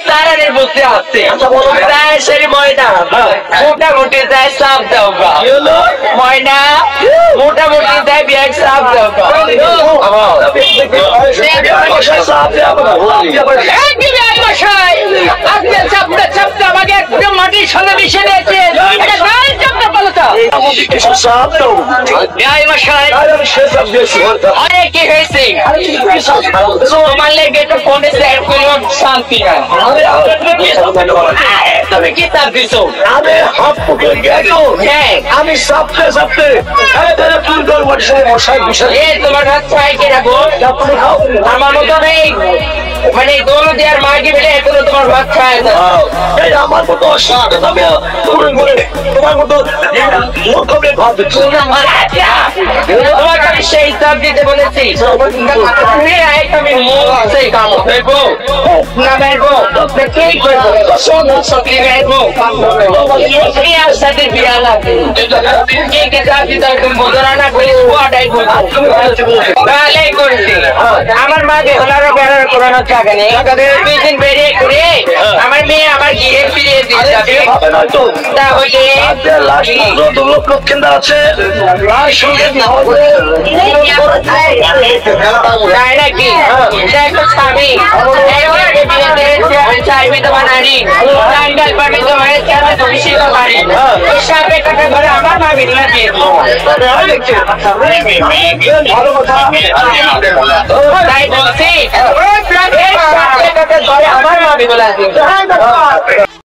সারানের বুঝতে আসছে তাই সেই ময়না মোটামুটি তাই সাপ দাও ময়না মোটামুটি তাই ব্যাগ সাপ দাও আমাকে একদম মাটির সঙ্গে মিশে দিয়েছে কি হয়েছে তোমার লেগে তো ফোনে শান্তি তুমি কি চাপ দিছ আমি সাপতে সাপতে তোমার হাত ছয় কে রাখো আমার মতো নেই মানে দোল দেওয়ার মাকে মিলে এখনো তোমার ভাত খায় না আমার মতো তোমার মতো তোমাকে আমি সেই চাপ দিতে বলেছি আমি সেই কাম করবো না বেরবো কি করবো সত্যি বেরবো আর সাথে বিয়া লাগবে কে চাপ দিতে তুমি বোঝা না করে তাহলে করছি আমার মাকে হলারও বেড়ার করানোর টাকা নেই দুই দিন বেরিয়ে করে আমার মেয়ে আমার গিয়ে ফিরিয়ে দিয়ে যাবে তাহলে আছে তাই নাকি দেখো স্বামী চাইবি তোমার নারী টাঙ্গাল পাবি তোমার বেশি পারি সাপে কাটা ধরে আমার মা বিড়লা দিয়ে তাই বলছি আমার মা বিড়লা দিয়ে